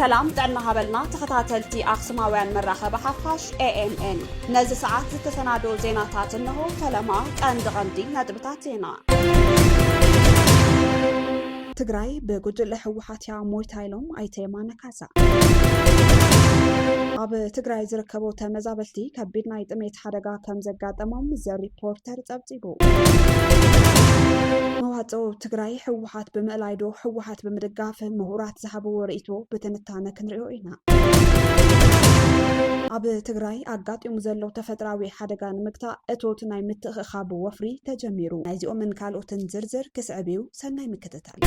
سلام تعنا هبلنا تخطاتلتي أقسماويان مراخة بحفاش AMN نزي ساعات تتسنادو زيناتات إنه كلمات أندغندي ندبتاتينا تجراي بجدل حوحاتيا مويتايلوم أيتيما نكاسا أب تجراي زركبو تمزابلتي كبيرنا يتميت حدقا كم زقات أمام زي ريبورتر تبتيبو مواتو تجراي حوحات بمقلايدو حوحات بمدقاف مهورات زحبو ورئيتو بتنتانا كنريوئينا أب تجراي أقاط يمزلو تفتراوي حدقا نمكتا اتوت ناي متخخابو وفري تجميرو نايزيو من كالو تنزرزر كسعبيو سناي مكتتال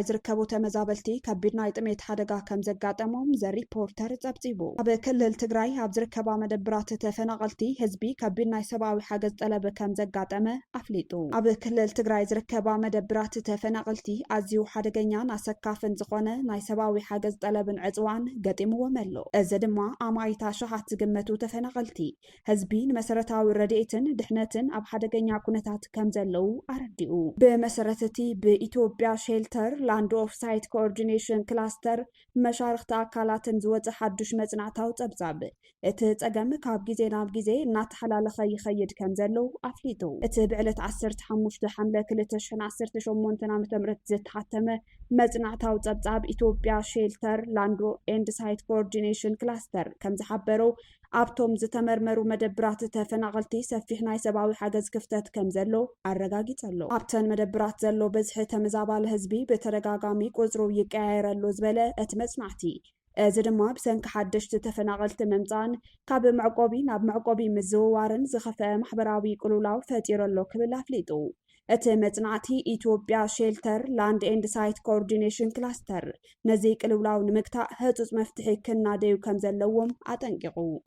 زركبو تمزابلتي كبيرنا يتميت حدقا كم زقات أمام زي ريبورتر تبتيبو أب كل تجراي أب زركبا مدبرات تفنغلتي هزبي كبيرنا يسباوي حاجز طلب كم زقات أما أفليتو أب كل تجراي زركبا مدبرات تفنغلتي أزيو حدقنيا ناسكافن زغونة نايسباوي حاجز طلب عزوان قديمو وملو أزدما أمايتا شحات زقمتو تفنغلتي هزبين مسارتاوي رديئتن دحنتن أب حدقنيا كونتات كم زلو أردئو بمسارتتي بإيتوبيا شيلتر لاند اوف سايت كوردينيشن كلاستر مشارخت أكالاتن زوج حدش مزنعتاو تبزاب اتتقم كاب جيزي ناب جيزي ناتحلال خيد كم زلو أفليتو اتبعلت عسرت حموش دحملة كلتشن عسرت شمونتنا متمرت زت حتمه مزنعتاو تبزاب إيتوبيا شيلتر لاند اند سايت كوردينيشن كلاستر كم زحبرو أبتم زتمرمرو مدبرات تفنغلتي سفيحنا سباوي حاجز كفتت كم زلو الرقاقي تلو أبتن مدبرات زلو بزح تمزابال هزبي بترقاقامي قزرو يقايرلو زبالة اتمزنعتي زدما بسنك حدشت تفنغلت ممزان كاب معقوبي ناب معقوبي مزوارن زخفة محبراوي قلولاو فتيرلو كبلا فليتو اتمزنعتي إيتوبيا شيلتر لاند اند سايت كوردينيشن كلاستر نزيك قلولاو نمكتا هتوز مفتحي كنا ديو كم زلوهم أتنققو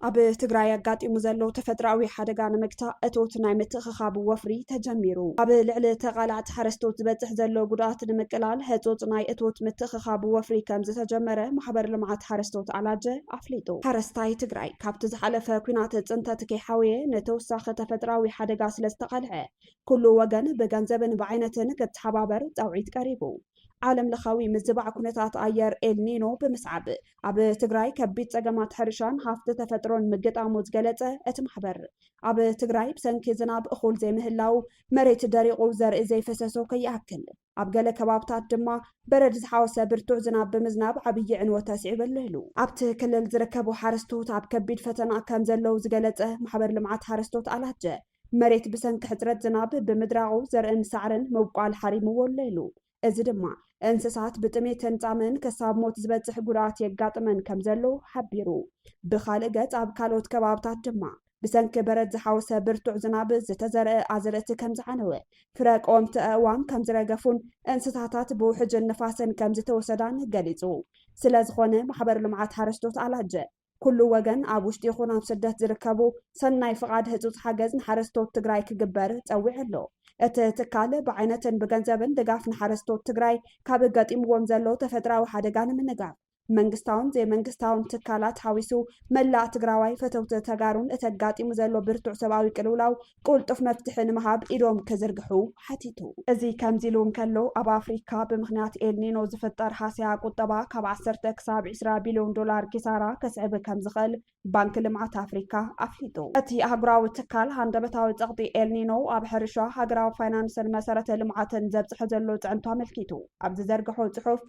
أب تجراي قاطي مزلو تفتراوي حدقان مكتا اتوت ناي متخخاب وفري تجميرو أب لعل تقالعت حرستو تبتح زلو قدات نمكلال هتوت ناي اتوت متخخاب وفري كمز تجمره محبر لمعات حرستو تعلاجة أفليتو حرستاي تجراي كابتز حلفة كونات تنتا تكي حاوية نتوساخ تفتراوي حدقاس لستقالعه كل وغن بغنزبن بعينتن قد حبابر توعيد قريبو عالم لخاوي مزبع كونتات أير النينو بمسعب أب تجراي كبيت سجمات حرشان هافت تفترون مجد عمود جلته اتمحبر أب تجراي بسنك زناب أخول زي مهلاو مريت داريقو زر زي فسسو كي يأكل أب جل كبابتات دما برد حاوسة برتوع زناب بمزناب عبي عنوة تاسع باللهلو أب تكلل زركبو حرستوت أب كبيت فتنا كم زلو زجلته محبر لمعات حرستوت على هجة مريت بسنك حترت زناب بمدراعو زرقن سعرن موقع الحريم والليلو أزدما انسسات بتميتن تعمن كساب موت زبتح قرات يقاطمن كمزلو حبيرو بخالقت أب كالوت كبابتات دما بسنك برد زحاوسة برتوع زناب زتزرق عزرت كمزعنوه فراق قومت أوام كمزرقفون انسساتات بوحج النفاسن كمزتوسدان قليزو سلازخونه محبر لمعات حرشتوت على هجة كل وجن أبوش تيخونا بسدت زركبو سناي فقاد هزوت حاجز نحرستوت تجراي كجبر تقوي له اتتكال بعينتن بجنزبن دقاف نحرستوت تجراي كابقات ومزلو تفتراو حدقان من نقاف منجستاون زي منجستاون تكالات حاويسو ملا تجراوي فتوت تجارون اتقاطي مزلو برتوع سباوي كلولاو قلطف مفتحن مهاب إيدوم كزرقحو حتيتو ازي كامزيلوم كلو أب أفريكا بمخنات إلنينو زفتر حاسيا قطبا كاب 10 كساب 10 بليون دولار كسارة كسعب كمزخل بانك لمعات أفريكا أفليتو أتي أهقراو تكال هاندبتاو تغطي إلنينو أب حرشا هقراو فاينانس المسارة لمعاتن زبزح زلو تعنتو ملكيتو أبز زرقحو تحوف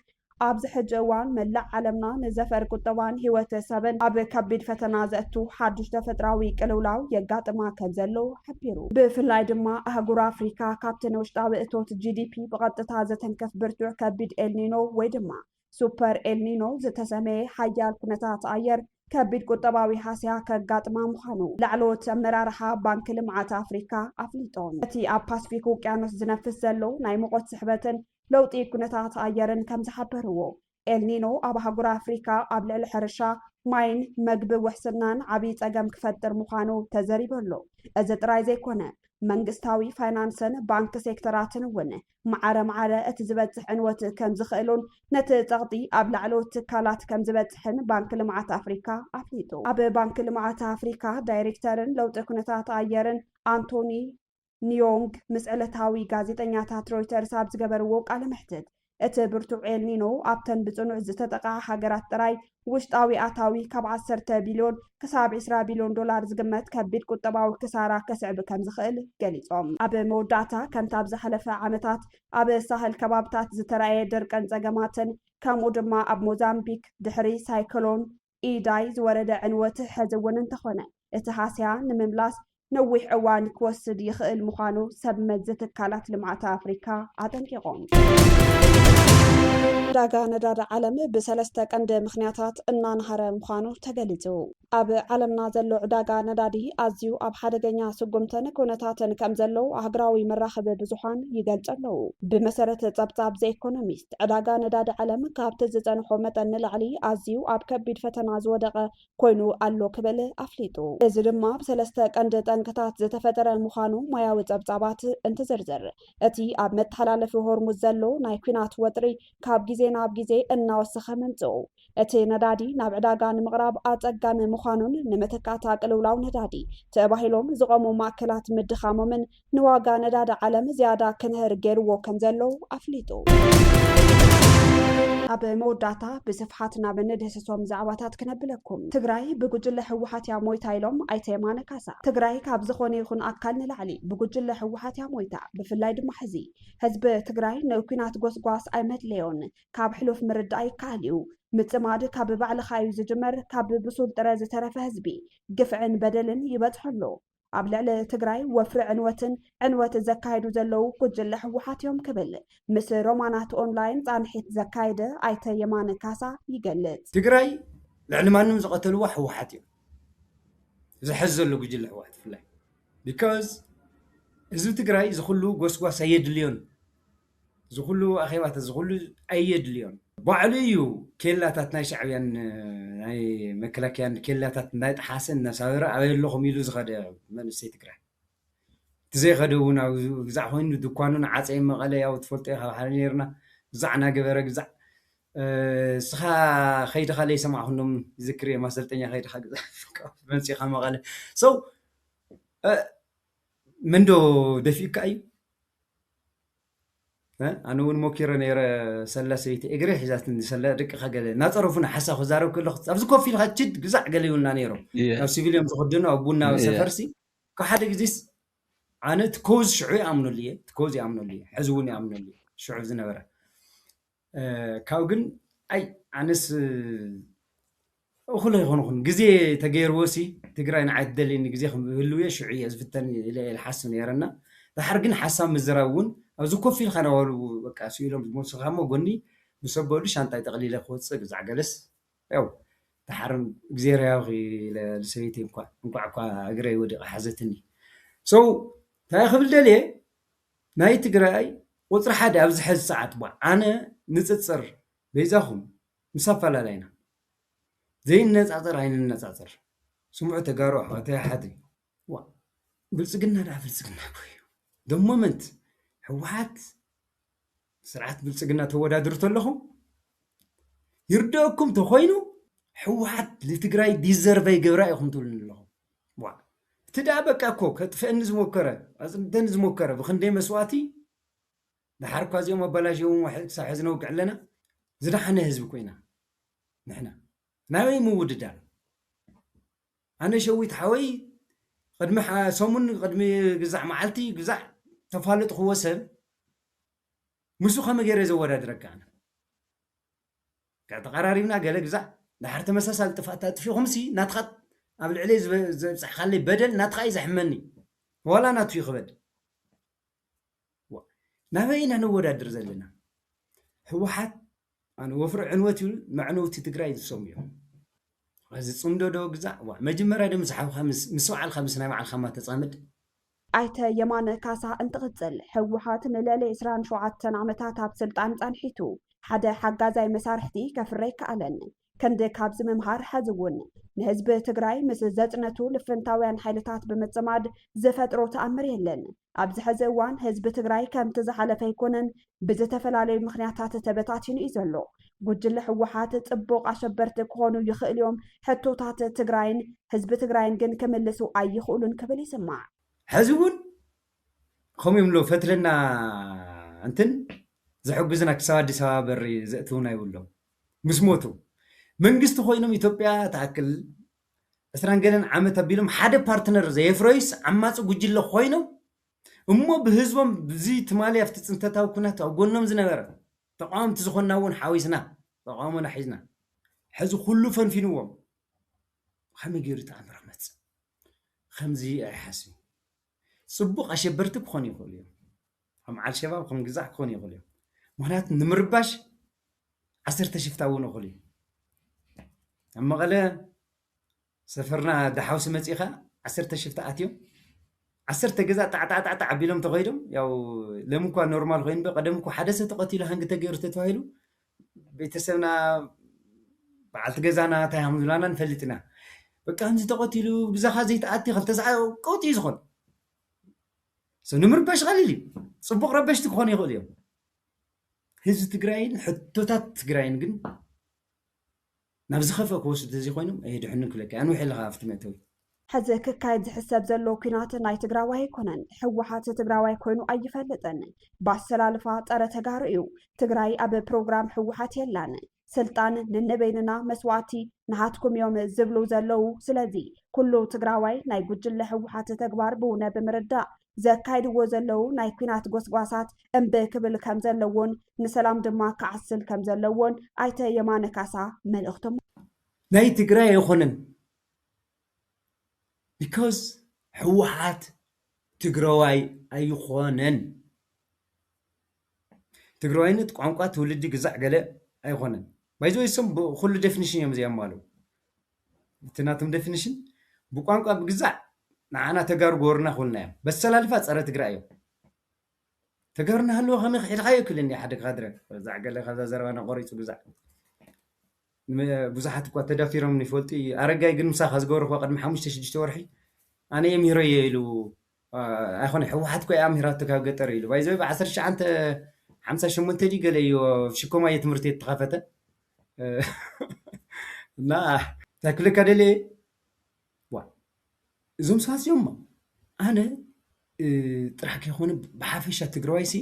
أبز حجوان ملع علمنا نزفر قطوان هوة سبن أب كبيد فتنازأتو حادش تفتراوي كلولاو يقات ما كنزلو حبيرو بفلاي دما أهقرا أفريكا كابتن وشتاو اتوت GDP بغط تازة تنكف برتوع كبيد إلنينو ويدما سوبر إلنينو زتسمي حيال كنتات أير كبيد قطباوي حاسيا كقات ما مخانو لعلوت مرارحا بانك لمعات أفريكا أفليتون أتي أب باسفيكو كانوس زنفس زلو نايمقوت سحبتن لوطي كنتات أيرن كم زحبرو إلنينو أب هقرا أفريكا قبل الحرشة ماين مقب وحسنان عبيت أقام كفتر مخانو تزريبلو أزت رايزي كونه منجستاوي فاينانسن بانك سيكتراتن ونه معارة اتزبتح عنوت كم زخيلون نتتغطي أب لعلو تكالات كم زبتحن بانك لمعات أفريكا أفليتو أب بانك لمعات أفريكا دايركترن لو تكونتات أيرن أنتوني نيونغ مسألة هاوي غازيتنياتات رويترز أبز قبر ووق على محتد እቲ ብርቱዕ ኤልኒኖ ኣብተን ብጽኑዕ ዝተጠቕዓ ሃገራት ጥራይ ውሽጣዊ ኣታዊ ካብ 10 ቢልዮን ክሳብ 20 ቢልዮን ዶላር ዝግመት ከቢድ ቁጠባዊ ክሳራ ከስዕብ ከም ዝኽእል ገሊጾም። ኣብ መወዳእታ ከምቲ ኣብ ዝሓለፈ ዓመታት ኣብ ሳህል ከባብታት ዝተረኣየ ደርቀን ጸገማትን ከምኡ ድማ ኣብ ሞዛምቢክ ድሕሪ ሳይክሎን ኢዳይ ዝወረደ ዕንወት ሕዚ እውን እንተኾነ እቲ ሃስያ ንምምላስ ነዊሕ እዋን ክወስድ ይኽእል ምዃኑ ሰብ መዚ ትካላት ልምዓት ኣፍሪካ ኣጠንቂቖም። ዕዳጋ ነዳዲ ዓለም ብሰለስተ ቀንዲ ምኽንያታት እናንሃረ ምዃኑ ተገሊጹ። ኣብ ዓለምና ዘሎ ዕዳጋ ነዳዲ ኣዝዩ ኣብ ሓደገኛ ስጉምትን ኩነታትን ከም ዘለው ሃገራዊ መራኸቢ ብዙሓን ይገልጹ ኣለው። ብመሰረት ጸብጻብ ዘኢኮኖሚስት ዕዳጋ ነዳዲ ዓለም ካብቲ ዝጸንሖ መጠን ንላዕሊ ኣዝዩ ኣብ ከቢድ ፈተና ዝወደቐ ኮይኑ ኣሎ ክብል ኣፍሊጡ። እዚ ድማ ብሰለስተ ቀንዲ ጠንቅታት ዝተፈጠረ ምዃኑ ሞያዊ ጸብጻባት እንትዝርዝር እቲ ኣብ መተሓላለፊ ሆርሙዝ ዘሎ ናይ ኩናት ወጥሪ ካብ ግዜ ናብ ግዜ እናወሰኸ ምምጽኡ እቲ ነዳዲ ናብ ዕዳጋ ንምቕራብ ኣጸጋሚ ምዃኑን ንምትካት ቅልውላው ነዳዲ ተባሂሎም ዝቐሙ ማእከላት ምድኻሞምን ንዋጋ ነዳዲ ዓለም ዝያዳ ክንህር ገይርዎ ከም ዘሎ ኣፍሊጡ። ኣብ መወዳእታ ብስፍሓት ናብ ንድህስሶም ዛዕባታት ክነብለኩም። ትግራይ ብጉጅለ ሕወሓት እያ ሞይታ ኢሎም ኣይተ የማነ ካሳ። ትግራይ ካብ ዝኾነ ይኹን ኣካል ንላዕሊ ብጉጅለ ሕወሓት እያ ሞይታ። ብፍላይ ድማ ሕዚ ህዝቢ ትግራይ ንኩናት ጎስጓስ ኣይመድለዮን ካብ ሕሉፍ ምርዳእ ይከኣል እዩ። ምጽማድ ካብ ባዕልኻ እዩ ዝጅመር። ካብ ብሱል ጥረ ዝተረፈ ህዝቢ ግፍዕን በደልን ይበጽሐሎ። ኣብ ልዕሊ ትግራይ ወፍሪ ዕንወት ዘካይዱ ዘለው ጉጅለ ሕወሓት እዮም ክብል ምስ ሮማናት ኦንላይን ጻንሒት ዘካይደ ኣይተ የማነ ካሳ ይገልጽ። ትግራይ ልዕሊ ማንም ዝቐተልዋ ሕወሓት እዮም ዝሕዝ ዘሎ ጉጅለ ሕወሓት ፍላይ ቢካዝ ህዝቢ ትግራይ ዝኹሉ ጎስጓስ ኣየድልዮን ዝኹሉ ኣኼባታት ዝኹሉ ኣየድልዮን ባዕሉ እዩ ኬላታት ናይ ሻዕብያን ናይ መከላከያን ኬላታት ናይ ጥሓስን እናሳበረ ኣበየለኹም ኢሉ ዝኸደ መንእሰይ ትግራይ ትዘይኸደ እውን ኣብ ግዛዕ ኮይኑ ድኳኑን ዓፀይ መቐለ ያው ትፈልጦ ካብ ሓደ ነርና ግዛዕ እናገበረ ግዛዕ ስኻ ኸይድኻ ለይሰማዕኹኖም ይዝክር እየ ማሰልጠኛ ኸይድኻ ግዛዕ መንፂኻ መቐለ ሰው መንዶ ደፊእካ እዩ أنا وين موكير نير سلسلة إجري حجات سلة دك خجلة ناطرفنا حسا خزارو كله أبزكوا في الخجد جزع قليلنا نيرو أو سيفيليوم تقدنا أبونا سفرسي كحد جديس أنا تكوز شعوي أمنوا ليه تكوز يأمنوا ليه حزوني أمنوا ليه شعوب زنا برا كاوجن أي أنس أخلي هون جزء تغير وسي تقرأ نعدل إن جزء هلوية شعوية زفتني إلى الحسن يرنا تحرقن حسام مزراون أزوكو في الخنوال وكاسيلهم الموسيقى قني مسبولي شانتاي تقليل خوت زع جلس يو تحرم جزيرة يا أخي لسويتي مقع أجري ودي حزتني سو تاخذ الدليل ما يتقرأي وتر حدا أبز حز ساعات بقى أنا نتصر بيزاهم مسافة لنا زي الناس عطر عين الناس عطر سمعوا تجارح وتاي حدي وا بلسقنا لا بلسقنا the moment ሕወሓት ስርዓት ብልጽግና ተወዳድርቶ ኣለኹም ይርዳእኩም ተኾይኑ ሕወሓት ለትግራይ ዲዘርቭ ይገብራ ኢኹም ትብሉን ኣለኹም ዋ ትዳ በቃ እኮ ከጥፍአኒ ዝሞከረ ብክንደይ መስዋዕቲ ድሓርኳ እዚኦም ኣበላሽዎም ክሳብ ሕዚ ነውግዕ ኣለና ዝደሓነ ህዝቢ ኮይና ንሕና ናበይ ምውድዳር ኣነ ሸዊት ሓወይ ቅድሚ ሰሙን ቅድሚ ግዛዕ መዓልቲ ግዛዕ ተፋልጥ خوسب مسو خم غير زوادرك انا كتقرارينا قال جزع دحر تمساسل طفات في خمسي ناتخط قبل عليه صح خلي بدل ناتخاي زحمني ولا ناتفي خبد نبينا نودادر زلنا حوحات انا وفر عنوتي معنوتي تግራይ ዝሰምዩ እዚ ጽምዶዶ ግዛዕ መጀመሪያ ደም ዝሓው خمس مسوع الخمس ናይ መዓል خمات ተጻምድ ኣይተ የማነ ካሳ እንትቕጽል ሕወሓት ንልዕሊ 27 ዓመታት ኣብ ስልጣን ጸንሒቱ ሓደ ሓጋዛይ መሳርሕቲ ከፍረይ ከኣለን ክንዲ ካብ ዝምምሃር ሕዚ እውን ንህዝቢ ትግራይ ምስ ዘጽነቱ ልፍንታውያን ሓይልታት ብምጽማድ ዝፈጥሮ ተኣምር የለን ኣብዚ ሕዚ እዋን ህዝቢ ትግራይ ከምቲ ዝሓለፈ ይኮነን ብዝተፈላለዩ ምኽንያታት ተበታቲኑ እዩ ዘሎ ጉጅለ ሕወሓት ጽቡቕ ኣሸበርቲ ክኾኑ ይኽእል እዮም ሕቶታት ትግራይን ህዝቢ ትግራይን ግን ክምልሱ ኣይኽእሉን ክብል ይስማዕ حزبون خم يملو فتلنا أنتن زحجزنا كساد سوابر زأتونا يقولهم مسموتو من قست خوينهم إثيوبيا تأكل أسران قالن عم تبيلهم حدا بارتنر زي فرويس عمات وجيل خوينهم أمو بهزبهم بزي تمالي أفتت أنت تاوكنات أو قلنا مزنبرة تقام تزخنا ون حاويسنا تقامنا حزنا حزو كله فن في نوم خمي جيرت عم رحمت خمزي أحسن صبوق أشبرتك خوني خوليو هم على الشباب خم جزاك خوني خوليو مهنات نمرباش عصرت شفتاون خوليو أما غلا سفرنا دحوس متيخة عصرت شفتاتيو عصرت جزا تع عبيلهم تغيرهم ياو لم يكن نورمال غين بقدمكم حدث تقتيل هنگ تغيرت تتوايلو بيتسبنا بعد جزانا تاهم لنا نفلتنا بقى انت تقتيلو بزخا زيت اتي خلتزع قوتي يزخون سنمر باش غليلي صبوق ربش تكون يقول يوم هز تقراين حتوتات تقراين جن نبز خفك وسط زي خوينم اي دحنك لك انا وحل غافت متوي حزك كايد حساب زلو كينات ناي تግራዋይ ኮነን ሕወሓት ትግራዋይ ኮይኑ ኣይፈልጥን ባሰላልፋ ጠረ ተጋርዩ ትግራይ ኣብ ፕሮግራም ሕወሓት የላን ስልጣን ንነበይንና መስዋዕቲ ንሃትኩም ዮም ዝብሉ ዘለው ስለዚ ኩሉ ትግራዋይ ናይ ጉጅለ ሕወሓት ተግባር ብኡነ ብምርዳእ ዘካይድዎ ዘለው ናይ ኩናት ጎስጓሳት እምበ ክብል ከም ዘለዎን ንሰላም ድማ ክዓስል ከም ዘለዎን ኣይተ የማነ ካሳ መልእኽቶም ናይ ትግራይ ይኹንን because ሕወሓት ትግራዋይ ኣይኾነን ትግራዋይነት ቋንቋ ትውልዲ ግዛዕ ገለ ኣይኾነን ባይዞ ይስም ኩሉ ዴፊኒሽን እዮም ዝያም አለው እንትናቱም ዴፊኒሽን በቋንቋ ግዛዕ ንዓና ተጋሩ ጎርና ኹልና እዮም በሰላልፋ ፀረ ትግራይ እዮም ተጋርና ሃሎ ከመ ኺልኻዮ ክልኒ ሓደ ካድረ ግዛዕ ገለ ከዛ ዘረባና ቆሪፁ ግዛዕ ብዙሓት እኳ ተዳፊሮም ይፈልጡ ኣረጋይ ግን ምሳኻ ዝገበርኩ ቅድሚ 5-6 ወርሒ ኣነ የምሂሮ ኢሉ ኣይኾነ ሕወሓት እኳ ኣምሂራቶ ካብ ገጠር ኢሉ ባይዘ ብ1958 ዲ ገለ እዩ ሽኮማየ ትምህርቲ ቤት ተኸፈተ እና ታክልካ ደለ እዞም ሰባት እዮም ኣነ ጥራሕ ከይኾነ ብሓፈሻ ትግራዋይሲ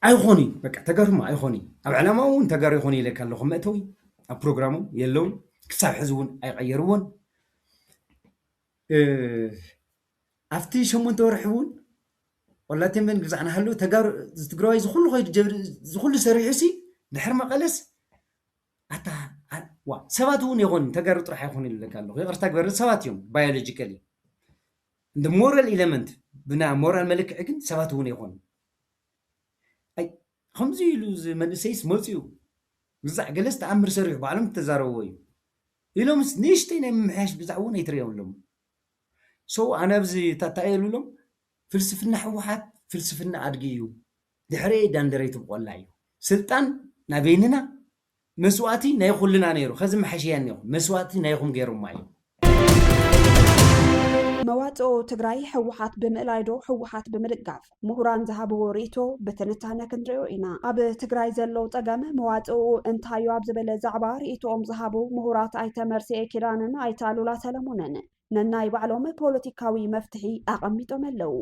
ኣይኾኒ በቃ ተጋሩማ ኣይኾኒ ኣብ ዕላማ እውን ተጋሩ ይኾኒ ኢለካ ኣለኹ መእተዊ ኣብ ፕሮግራሙ የለውን ክሳብ ሕዚ እውን ኣይቀየርዎን ኣፍቲ 8 ወርሒ እውን ወላተን በን ግዛዕና ሃሎ ተጋሩ ትግራዋይ ዝኩሉ ኸይዱ ዝኩሉ ሰሪሑሲ ድሕሪ መቐለስ ኣታ ሰባት እውን ይኹን ተጋሩ ጥራሕ ይኹን ኢለካ ኣለኹ ይቕርታ ግበር ሰባት እዮም ባዮሎጂካሊ እንደ ሞራል ኤሌመንት ብና ሞራል መልክዕ ግን ሰባት እውን ይኹን ኣይ ከምዚ ኢሉ መንእሰይስ መፅኡ ግዛዕ ገለስ ተኣምር ሰሪሑ ባዕሎም ተዛረብዎ እዩ ኢሎምስ ንእሽተይ ናይ ምምሕያሽ ብዛዕ እውን ኣይትርእዮምሎም ሶ ኣነ ኣብዚ ታታየሉሎም ፍልስፍና ሕወሓት ፍልስፍና ኣድጊ እዩ ድሕሪ ዳንደረይ ትብቆላ እዩ ስልጣን ናበይንና መስዋዕቲ ናይ ኩልና ነይሩ ከዚ መሓሽያ ነይሩ መስዋዕቲ ናይኹም ገይሩማ እዩ መዋጽኦ ትግራይ ሕወሓት ብምእላይዶ ሕወሓት ብምድጋፍ ምሁራን ዝሃብዎ ርእቶ ብትንታነ ክንሪኦ ኢና ኣብ ትግራይ ዘሎ ፀገም መዋጽኦ እንታይ ኣብ ዝበለ ዛዕባ ርእቶኦም ዝሃቡ ምሁራት ኣይተመርሲኤ ኪዳንን ኣይታሉላ ሰለሞንን ነናይ ባዕሎም ፖለቲካዊ መፍትሒ ኣቐሚጦም ኣለው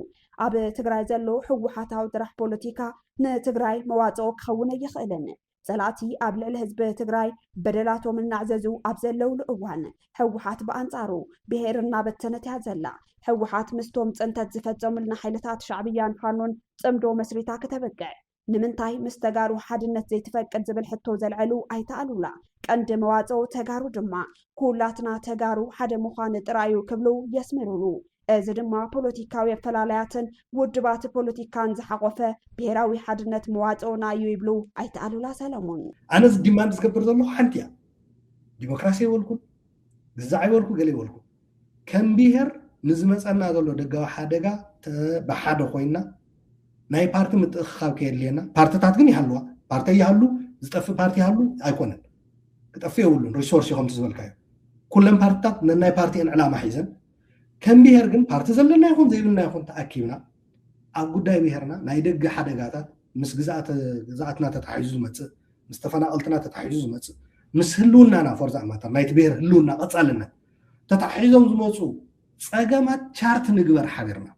ኣብ ትግራይ ዘሎ ሕወሓታዊ ጥራሕ ፖለቲካ ንትግራይ መዋጽኦ ክኸውን ኣይኽእልን ጸላእቲ ኣብ ልዕሊ ህዝቢ ትግራይ በደላቶም እናዕዘዙ ኣብ ዘለውሉ እዋን ሕወሓት ብኣንጻሩ ብሄር እናበተነት እያ ዘላ ሕወሓት ምስቶም ፅንተት ዝፈፀሙልና ሓይልታት ሻዕብያን ፋኖን ፅምዶ መስሪታ ከተበቅዕ ንምንታይ ምስ ተጋሩ ሓድነት ዘይትፈቅድ ዝብል ሕቶ ዘልዕሉ ኣይተኣሉላ ቀንዲ መዋጽኦ ተጋሩ ድማ ኩላትና ተጋሩ ሓደ ምዃን ጥራዩ ክብሉ የስምሩሉ እዚ ድማ ፖለቲካዊ ኣፈላላያትን ውድባት ፖለቲካን ዝሓቆፈ ብሄራዊ ሓድነት መዋጽኦና እዩ ይብሉ ኣይተኣሉላ ሰለሞን ኣነ ዲማንድ ዝገብር ዘለኹ ሓንቲ እያ ዲሞክራሲ ይበልኩም ግዛዕ ይበልኩ ገለ ይበልኩ ከም ብሄር ንዝመፀና ዘሎ ደጋዊ ሓደጋ ብሓደ ኮይና ናይ ፓርቲ ምትእኽኻብ ከየድልየና ፓርቲታት ግን ይሃልዋ ፓርቲ ይሃሉ ዝጠፍእ ፓርቲ ይሃሉ ኣይኮነን ክጠፍእ የብሉን ሪሶርስ ይኹም ትዝበልካዮ ኩለን ፓርቲታት ነናይ ፓርቲአን ዕላማ ሒዘን ከም ብሄር ግን ፓርቲ ዘለና ይኹን ዘይብልና ይኹን ተኣኪብና ኣብ ጉዳይ ብሄርና ናይ ደገ ሓደጋታት ምስ ግዛኣትና ተታሒዙ ዝመፅእ ምስ ተፈናቐልትና ተታሒዙ ዝመፅእ ምስ ህልውናና ፎርዛ ማተር ናይቲ ብሄር ህልውና ቀፃልነት ተታሒዞም ዝመፁ ፀገማት ቻርት ንግበር ሓቢርና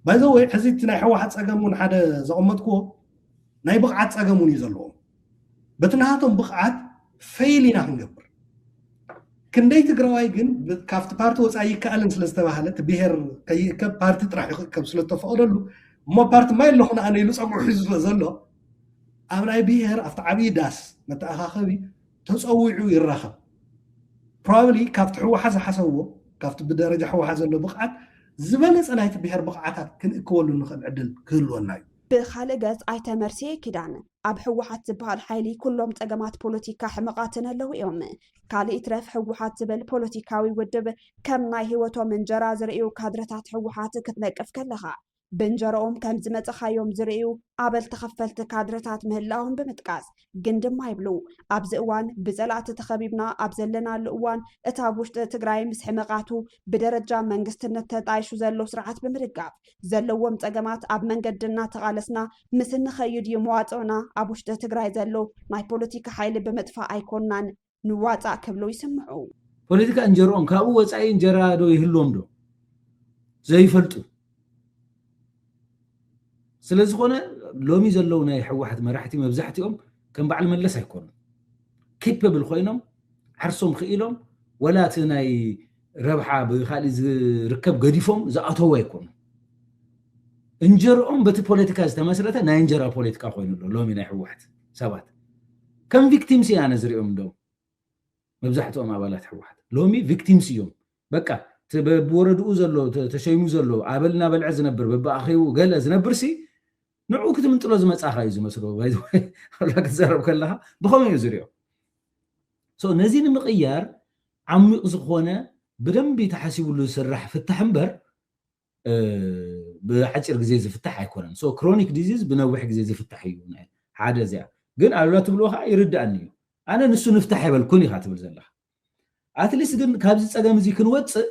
ባይዘ ወይ ሕዚ እቲ ናይ ሕወሓት ፀገም እውን ሓደ ዘቐመጥክዎ ናይ ብቕዓት ፀገሙን እዩ ዘለዎም በትናሃቶም ብቕዓት ፈይሊና ክንገብር ክንደይ ትግራዋይ ግን ካብቲ ፓርቲ ወፃኢ ይከኣልን ስለ ዝተባሃለ ብሄር ከይከብ ፓርቲ ጥራሕ ይኽከብ ስለ ዝተፈቐደሉ እሞ ፓርቲ ማይ ኣለኹና ኣነ ኢሉ ፀጉዑ ሒዙ ዘሎ ኣብ ናይ ብሄር ኣብቲ ዓብዪ ዳስ መተኣኻኸቢ ተፀዊዑ ይራኸብ ፕሮባብሊ ካብቲ ሕወሓት ዝሓሰብዎ ካብቲ ብደረጃ ሕወሓት ዘሎ ብቕዓት ዝበለፀ ናይቲ ብሄር ብቕዓታት ክንእክበሉ ንኽእል ዕድል ክህልወና እዩ ብኻልእ ገጽ ኣይተ መርሲየ ኪዳነ ኣብ ሕወሓት ዝበሃል ሓይሊ ኩሎም ፀገማት ፖለቲካ ሕመቓትን ኣለዉ እዮም ካልእ ትረፍ ሕወሓት ዝብል ፖለቲካዊ ውድብ ከም ናይ ህይወቶም እንጀራ ዝርእዩ ካድረታት ሕወሓት ክትነቅፍ ከለኻ ብእንጀረኦም ከም ዝመፀኻዮም ዝርእዩ ኣበል ተኸፈልቲ ካድረታት ምህላዎም ብምጥቃስ ግን ድማ ይብሉ ኣብዚ እዋን ብፀላእቲ ተኸቢብና ኣብ ዘለናሉ እዋን እታ ውሽጢ ትግራይ ምስ ሕመቓቱ ብደረጃ መንግስትነት ተጣይሹ ዘሎ ስርዓት ብምድጋፍ ዘለዎም ፀገማት ኣብ መንገድና ተቓለስና ምስ ንኸይድ እዩ መዋፅኡና ኣብ ውሽጢ ትግራይ ዘሎ ናይ ፖለቲካ ሓይሊ ብምጥፋእ ኣይኮንናን ንዋፃእ ክብሉ ይስምዑ ፖለቲካ እንጀርኦም ካብኡ ወፃኢ እንጀራ ዶ ይህልዎም ዶ ዘይፈልጡ ስለዝኾነ ሎሚ ዘለው ናይ ሕወሓት መራሕቲ መብዛሕቲኦም ከም በዓል መለስ ኣይኮኑን ኬፐብል ኮይኖም ዓርሶም ክኢሎም ወላ እቲ ናይ ረብሓ ብካሊእ ዝርከብ ገዲፎም ዝኣተዉ ኣይኮኑን እንጀርኦም በቲ ፖለቲካ ዝተመስረተ ናይ እንጀራ ፖለቲካ ኮይኑ ኣሎ ሎሚ ናይ ሕወሓት ሰባት ከም ቪክቲምስ እያ ኣነ ዝሪኦም እንደው መብዛሕትኦም ኣባላት ሕወሓት ሎሚ ቪክቲምስ እዮም በቃ ብወረድኡ ዘሎ ተሸይሙ ዘሎ ኣበልና በልዐ ዝነብር በብኣኺቡ ገለ ዝነብርሲ ንዑ ክትምንጥሎ ዝመፃኻ እዩ ዝመስሎ ወላ ክትዘረብ ከለኻ ብኸመይ እዩ ዝሪኦ ነዚ ንምቕያር ዓሚቕ ዝኾነ ብደንቢ ተሓሲቡሉ ዝስራሕ ፍታሕ እምበር ብሓፂር ግዜ ዝፍታሕ ኣይኮነን ክሮኒክ ዲዚዝ ብነዊሕ ግዜ ዝፍታሕ እዩ ሓደ እዚኣ ግን ኣሉላ ትብሎ ከዓ ይርዳእኒ እዩ ኣነ ንሱ ንፍታሕ የበልኩን ኢኻ ትብል ዘለኻ ኣትሊስት ግን ካብዚ ፀገም እዚ ክንወፅእ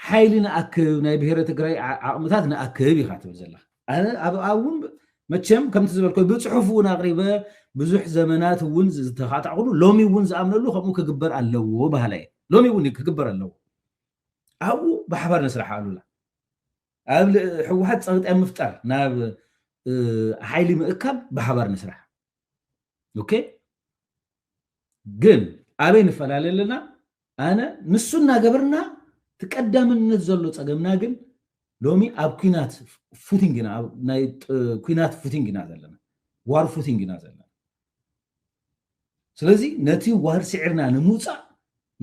ሓይሊ ንኣክብ ናይ ብሄረ ትግራይ ዓቕምታት ንኣክብ ኢኻ ትብል ዘለኻ ኣነ ኣብውን መቸም ከምቲ ዝበልኮ ብፅሑፍ እውን ኣቕሪበ ብዙሕ ዘመናት እውን ዝተኻታዕሉ ሎሚ እውን ዝኣምነሉ ከምኡ ክግበር ኣለዎ ባህላ እየ ሎሚ እውን ክግበር ኣለዎ ኣብኡ ብሓባር ነስራሕ ኣሉላ ኣብ ሕወሓት ፀቕጣይ ምፍጣር ናብ ሓይሊ ምእካብ ብሓባር ነስራሕ ኦኬ ግን ኣበይ ንፈላለ ኣለና ኣነ ንሱ እናገበርና ተቀዳምነት ዘሎ ፀገምና ግን ሎሚ ኣብ ኩናት ፉቲንግ ኢና ናይ ኩናት ፉቲንግ ኢና ዘለና ዋር ፉቲንግ ኢና ዘለና ስለዚ ነቲ ዋር ስዒርና ንምውፃእ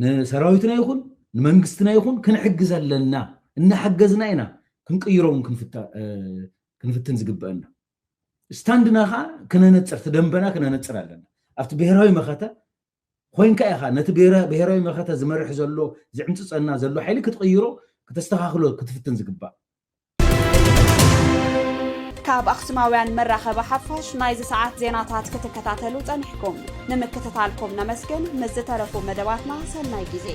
ንሰራዊትና ይኹን ንመንግስትና ይኹን ክንሕግዝ ኣለና እናሓገዝና ኢና ክንቅይሮም ክንፍትን ዝግበአና ስታንድና ኸ ክነነፅር ትደንበና ክነነፅር ኣለና ኣብቲ ብሄራዊ መኸተ ኮይንካ ኢኻ ነቲ ብሄራዊ መኸተ ዝመርሕ ዘሎ ዝዕምፅፀና ዘሎ ሓይሊ ክትቕይሮ ከተስተኻኽሎ ክትፍትን ዝግባእ ካብ ኣኽሱማውያን መራኸቢ ሓፋሽ ናይዚ ሰዓት ዜናታት ክትከታተሉ ፀኒሕኩም ንምክትታልኩም ነመስግን ምስ ዝተረፉ መደባትና ሰናይ ግዜ